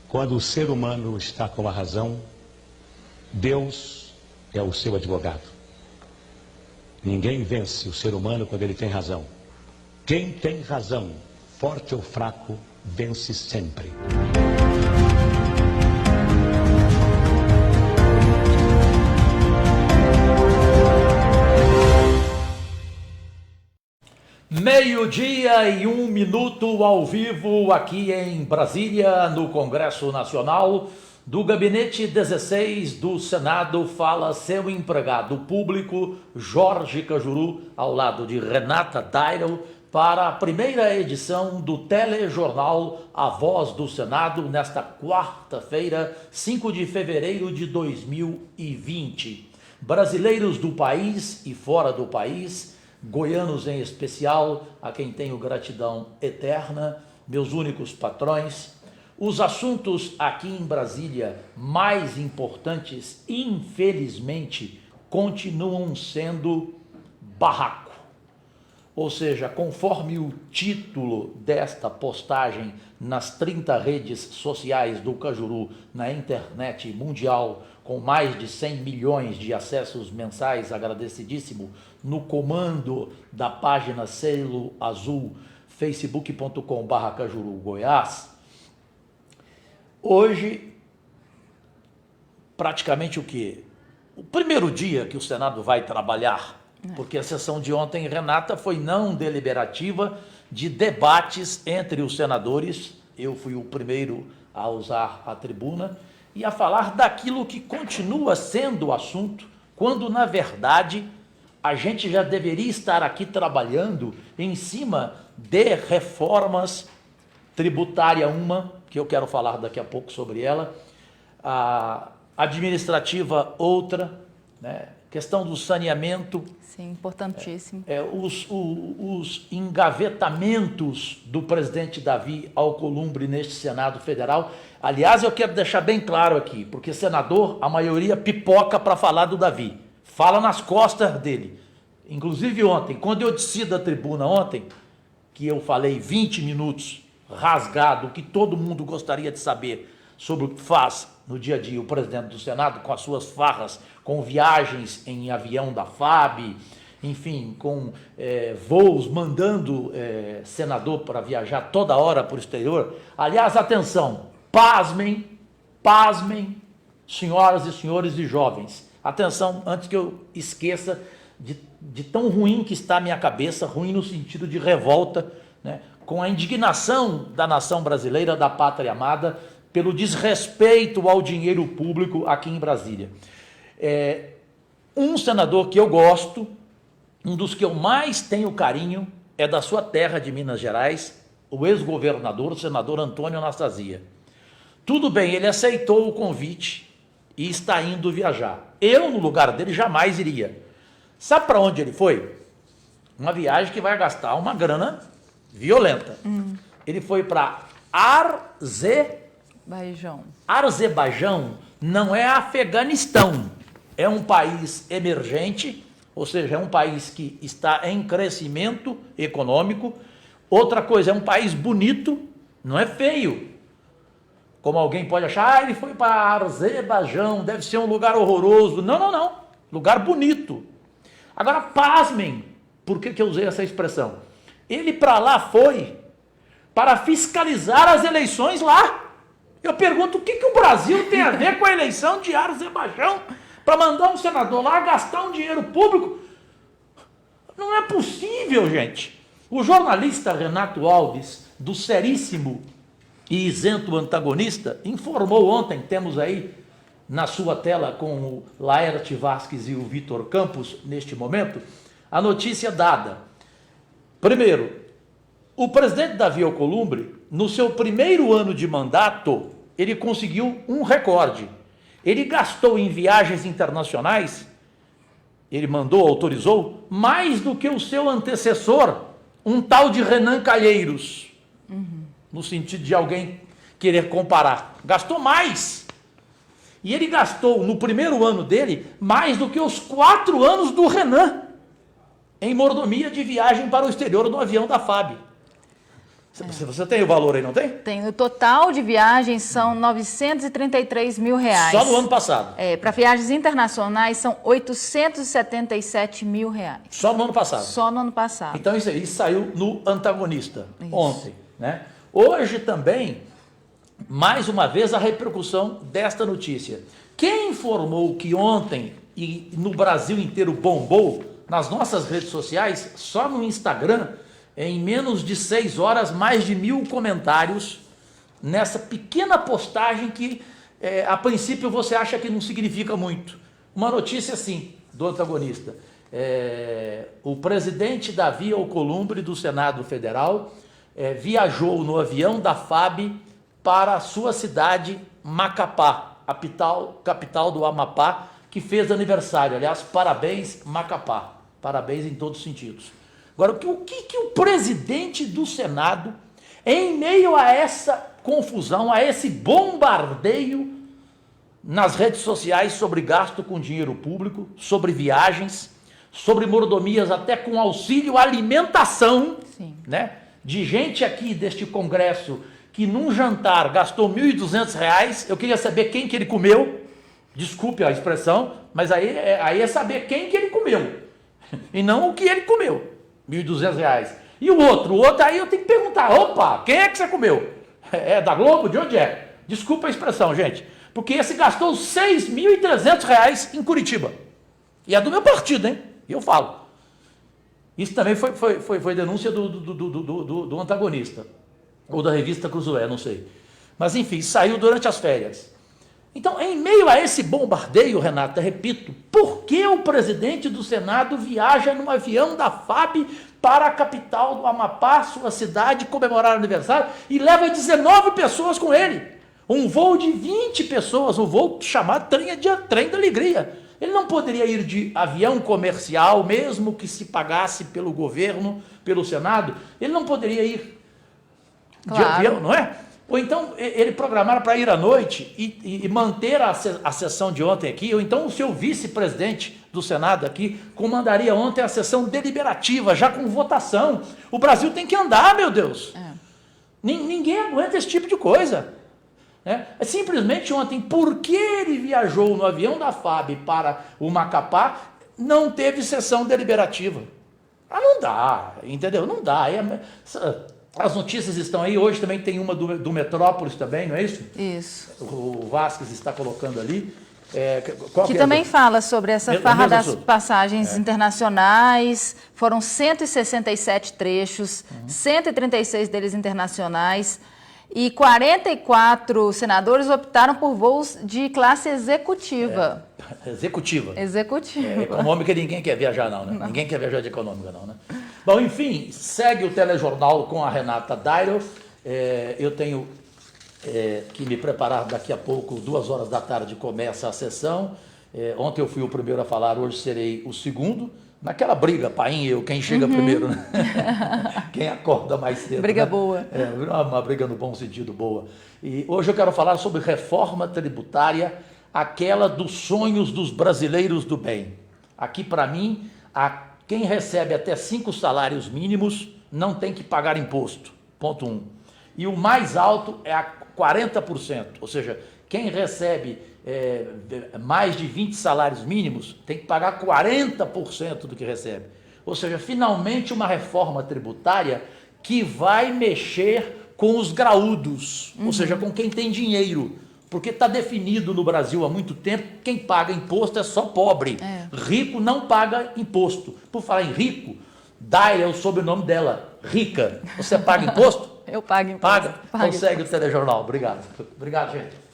Quando o ser humano está com a razão, Deus é o seu advogado. Ninguém vence o ser humano quando ele tem razão. Quem tem razão, forte ou fraco, vence sempre. Meio-dia e 1 minuto ao vivo aqui em Brasília, no Congresso Nacional. Do Gabinete 16 do Senado fala seu empregado público, Jorge Cajuru, ao lado de Renata Dairel, para a primeira edição do telejornal A Voz do Senado, nesta quarta-feira, 5 de fevereiro de 2020. Brasileiros do país e fora do país, goianos em especial, a quem tenho gratidão eterna, meus únicos patrões. Os assuntos aqui em Brasília mais importantes, infelizmente, continuam sendo barraco. Ou seja, conforme o título desta postagem nas 30 redes sociais do Cajuru, na internet mundial, com mais de 100 milhões de acessos mensais, agradecidíssimo, no comando da página Selo Azul, facebook.com/Cajuru Goiás. Hoje, praticamente o quê? O primeiro dia que o Senado vai trabalhar, porque a sessão de ontem, Renata, foi não deliberativa, de debates entre os senadores. Eu fui o primeiro a usar a tribuna e a falar daquilo que continua sendo o assunto, quando, na verdade, a gente já deveria estar aqui trabalhando em cima de reformas tributária, uma, que eu quero falar daqui a pouco sobre ela, a administrativa, outra, né? Questão do saneamento. Sim, importantíssimo. Os engavetamentos do presidente Davi Alcolumbre neste Senado Federal. Aliás, eu quero deixar bem claro aqui, porque senador, a maioria pipoca para falar do Davi. Fala nas costas dele. Inclusive ontem, quando eu desci da tribuna ontem, que eu falei 20 minutos rasgado, o que todo mundo gostaria de saber sobre o que faz no dia a dia o presidente do Senado, com as suas farras, com viagens em avião da FAB, enfim, com voos mandando senador para viajar toda hora para o exterior. Aliás, atenção, pasmem, senhoras e senhores e jovens. Atenção, antes que eu esqueça de tão ruim que está a minha cabeça, ruim no sentido de revolta, né, com a indignação da nação brasileira, da pátria amada, pelo desrespeito ao dinheiro público aqui em Brasília. Um senador que eu gosto, um dos que eu mais tenho carinho, é da sua terra de Minas Gerais, o ex-governador, o senador Antônio Anastasia. Tudo bem, ele aceitou o convite e está indo viajar. Eu, no lugar dele, jamais iria. Sabe para onde ele foi? Uma viagem que vai gastar uma grana violenta. Ele foi para Azerbaijão não é Afeganistão, é um país emergente, ou seja, é um país que está em crescimento econômico. Outra coisa, é um país bonito, não é feio. Como alguém pode achar, ele foi para Azerbaijão, deve ser um lugar horroroso. Não, lugar bonito. Agora, pasmem, por que eu usei essa expressão? Ele para lá foi para fiscalizar as eleições lá. Eu pergunto, o que o Brasil tem a ver com a eleição de Azerbaijão para mandar um senador lá gastar um dinheiro público? Não é possível, gente. O jornalista Renato Alves, do seríssimo e isento Antagonista, informou ontem, temos aí na sua tela com o Laerte Vasques e o Vitor Campos, neste momento, a notícia dada. Primeiro, o presidente Davi Alcolumbre, no seu primeiro ano de mandato, ele conseguiu um recorde. Ele gastou em viagens internacionais, ele autorizou, mais do que o seu antecessor, um tal de Renan Calheiros, no sentido de alguém querer comparar. Gastou mais. E ele gastou, no primeiro ano dele, mais do que os 4 anos do Renan, em mordomia de viagem para o exterior no avião da FAB. Você tem o valor aí, não tem? Tem. O total de viagens são 933 mil reais. Só no ano passado? Para viagens internacionais são 877 mil reais. Só no ano passado? Só no ano passado. Então isso aí saiu no Antagonista, ontem, né? Hoje também, mais uma vez, a repercussão desta notícia. Quem informou que ontem e no Brasil inteiro bombou, nas nossas redes sociais, só no Instagram, em menos de 6 horas, mais de 1.000 comentários nessa pequena postagem que, a princípio, você acha que não significa muito. Uma notícia assim, do Antagonista. O presidente Davi Alcolumbre, do Senado Federal, viajou no avião da FAB para a sua cidade, Macapá, capital do Amapá, que fez aniversário. Aliás, parabéns, Macapá. Parabéns em todos os sentidos. Agora, o que o presidente do Senado, em meio a essa confusão, a esse bombardeio nas redes sociais sobre gasto com dinheiro público, sobre viagens, sobre mordomias até com auxílio alimentação, né? De gente aqui deste congresso que num jantar gastou R$ 1.200, eu queria saber quem que ele comeu, desculpe a expressão, mas aí é saber quem que ele comeu, e não o que ele comeu, R$ 1.200. E o outro aí eu tenho que perguntar, opa, quem é que você comeu? É da Globo? De onde é? Desculpa a expressão, gente, porque esse gastou R$ 6.300 em Curitiba, e é do meu partido, hein? E eu falo. Isso também foi denúncia do Antagonista, ou da revista Cruzoé, não sei. Mas enfim, saiu durante as férias. Então, em meio a esse bombardeio, Renata, repito, por que o presidente do Senado viaja num avião da FAB para a capital do Amapá, sua cidade, comemorar o aniversário, e leva 19 pessoas com ele? Um voo de 20 pessoas, um voo chamado Trem da Alegria. Ele não poderia ir de avião comercial, mesmo que se pagasse pelo governo, pelo Senado? Ele não poderia ir de avião, não é? Ou então ele programara para ir à noite e manter a sessão de ontem aqui, ou então o seu vice-presidente do Senado aqui comandaria ontem a sessão deliberativa, já com votação. O Brasil tem que andar, meu Deus. Ninguém aguenta esse tipo de coisa. Simplesmente ontem, porque ele viajou no avião da FAB para o Macapá, não teve sessão deliberativa. Não dá, entendeu? Não dá. As notícias estão aí, hoje também tem uma do Metrópolis também, não é isso? Isso. O Vasquez está colocando ali. Que também fala sobre essa farra das passagens internacionais. Foram 167 trechos, 136 deles internacionais, e 44 senadores optaram por voos de classe executiva. Executiva. Executiva. Econômica ninguém quer viajar não, né? Não. Ninguém quer viajar de econômica não, né? Bom, enfim, segue o telejornal com a Renata Dairos. Eu tenho que me preparar daqui a pouco, 2 horas da tarde começa a sessão. Ontem eu fui o primeiro a falar, hoje serei o segundo. Naquela briga, Paim e eu, quem chega primeiro, né? Quem acorda mais cedo. Briga, né? Boa. Uma briga no bom sentido, boa. E hoje eu quero falar sobre reforma tributária, aquela dos sonhos dos brasileiros do bem. Aqui, para mim, quem recebe até 5 salários mínimos não tem que pagar imposto, ponto 1. E o mais alto é a 40%, ou seja, quem recebe mais de 20 salários mínimos tem que pagar 40% do que recebe. Ou seja, finalmente uma reforma tributária que vai mexer com os graúdos, ou seja, com quem tem dinheiro. Porque está definido no Brasil há muito tempo, quem paga imposto é só pobre. Rico não paga imposto. Por falar em rico, Dai é o sobrenome dela, Rica. Você paga imposto? Eu pago imposto. Paga? Então segue o telejornal. Obrigado. Obrigado, gente.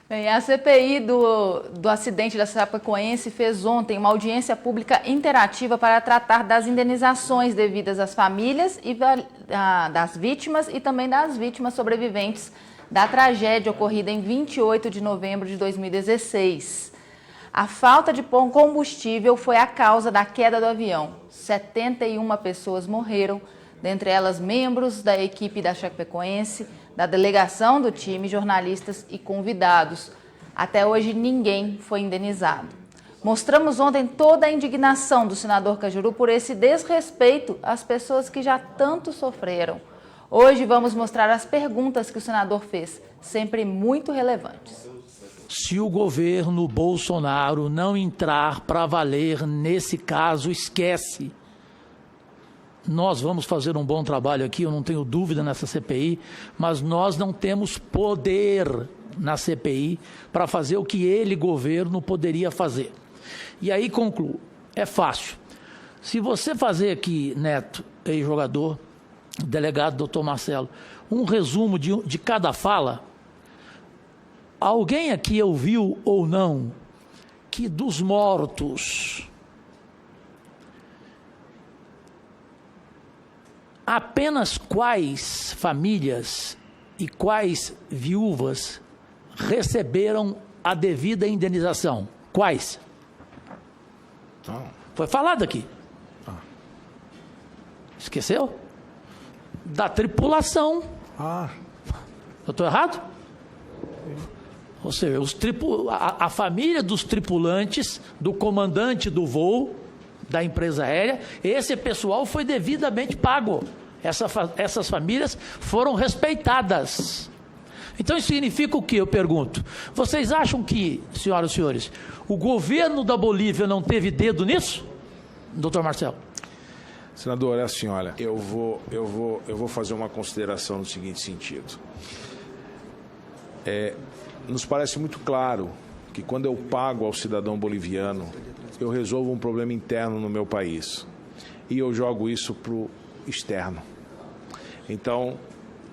Bem, a CPI do acidente da Chapecoense fez ontem uma audiência pública interativa para tratar das indenizações devidas às famílias e das vítimas e também das vítimas sobreviventes da tragédia ocorrida em 28 de novembro de 2016. A falta de combustível foi a causa da queda do avião. 71 pessoas morreram, dentre elas membros da equipe da Chapecoense, da delegação do time, jornalistas e convidados. Até hoje ninguém foi indenizado. Mostramos ontem toda a indignação do senador Cajuru por esse desrespeito às pessoas que já tanto sofreram. Hoje vamos mostrar as perguntas que o senador fez, sempre muito relevantes. Se o governo Bolsonaro não entrar para valer nesse caso, esquece. Nós vamos fazer um bom trabalho aqui, eu não tenho dúvida nessa CPI, mas nós não temos poder na CPI para fazer o que ele, governo, poderia fazer. E aí concluo, é fácil. Se você fazer aqui, Neto, ex-jogador, delegado doutor Marcelo, um resumo de cada fala, alguém aqui ouviu ou não que dos mortos, apenas quais famílias e quais viúvas receberam a devida indenização? Quais? Foi falado aqui. Esqueceu? Da tripulação. Eu estou errado? Ou seja, a família dos tripulantes, do comandante do voo, da empresa aérea, esse pessoal foi devidamente pago. Essas famílias foram respeitadas. Então isso significa o que, eu pergunto? Vocês acham que, senhoras e senhores, o governo da Bolívia não teve dedo nisso? Doutor Marcelo. Senador, é assim, olha, eu vou fazer uma consideração no seguinte sentido. Nos parece muito claro que quando eu pago ao cidadão boliviano, eu resolvo um problema interno no meu país e eu jogo isso para o externo. Então,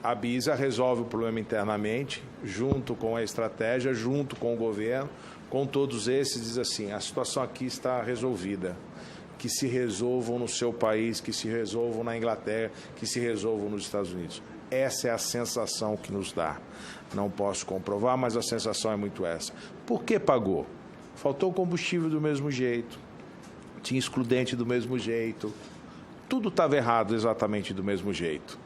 a BISA resolve o problema internamente, junto com a estratégia, junto com o governo, com todos esses, diz assim, a situação aqui está resolvida. Que se resolvam no seu país, que se resolvam na Inglaterra, que se resolvam nos Estados Unidos. Essa é a sensação que nos dá. Não posso comprovar, mas a sensação é muito essa. Por que pagou? Faltou combustível do mesmo jeito, tinha excludente do mesmo jeito, tudo estava errado exatamente do mesmo jeito.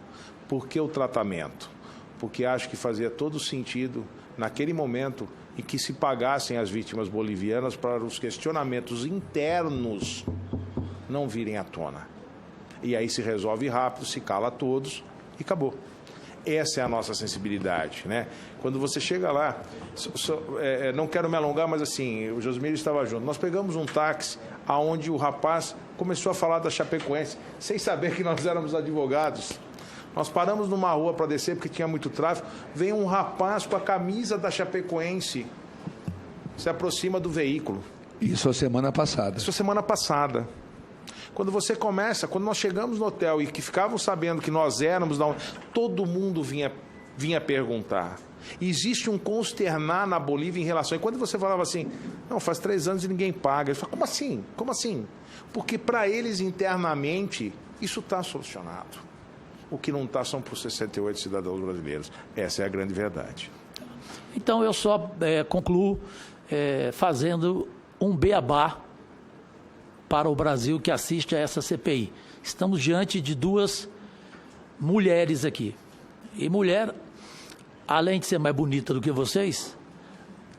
Por que o tratamento? Porque acho que fazia todo sentido, naquele momento, em que se pagassem as vítimas bolivianas para os questionamentos internos não virem à tona. E aí se resolve rápido, se cala todos e acabou. Essa é a nossa sensibilidade, né? Quando você chega lá, não quero me alongar, mas assim, o Josmir estava junto. Nós pegamos um táxi aonde o rapaz começou a falar da Chapecoense, sem saber que nós éramos advogados. Nós paramos numa rua para descer porque tinha muito tráfego. Vem um rapaz com a camisa da Chapecoense, se aproxima do veículo. Isso a semana passada. Isso a semana passada. Quando você começa, quando nós chegamos no hotel e que ficavam sabendo que nós éramos da onde, todo mundo vinha perguntar. Existe um consternar na Bolívia em relação... E quando você falava assim, não, faz 3 anos e ninguém paga. Ele fala, como assim? Como assim? Porque para eles internamente, isso está solucionado. O que não está são para os 68 cidadãos brasileiros. Essa é a grande verdade. Então eu só concluo fazendo um beabá para o Brasil que assiste a essa CPI. Estamos diante de 2 mulheres aqui. E mulher, além de ser mais bonita do que vocês,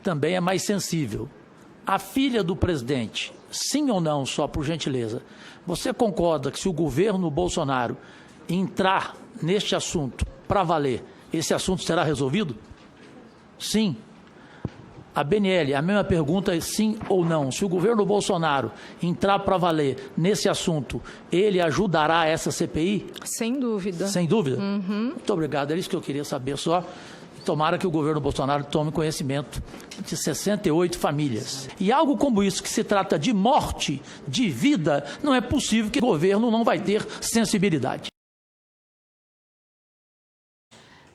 também é mais sensível. A filha do presidente, sim ou não, só por gentileza, você concorda que se o governo Bolsonaro entrar neste assunto para valer, esse assunto será resolvido? Sim. A BNL, a mesma pergunta é sim ou não. Se o governo Bolsonaro entrar para valer nesse assunto, ele ajudará essa CPI? Sem dúvida. Sem dúvida? Uhum. Muito obrigado, era isso que eu queria saber só. Tomara que o governo Bolsonaro tome conhecimento de 68 famílias. E algo como isso, que se trata de morte, de vida, não é possível que o governo não vai ter sensibilidade.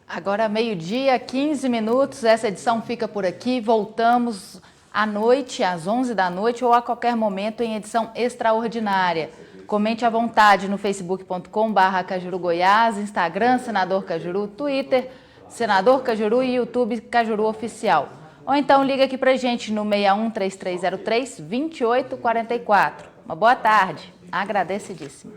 Agora, 12h, 15 minutos, essa edição fica por aqui. Voltamos à noite, às 11 da noite ou a qualquer momento em edição extraordinária. Comente à vontade no facebook.com/Cajuru Goiás, Instagram, Senador Cajuru, Twitter, Senador Cajuru e YouTube Cajuru Oficial. Ou então liga aqui pra gente no 61-3303-2844. Uma boa tarde, agradecidíssimo.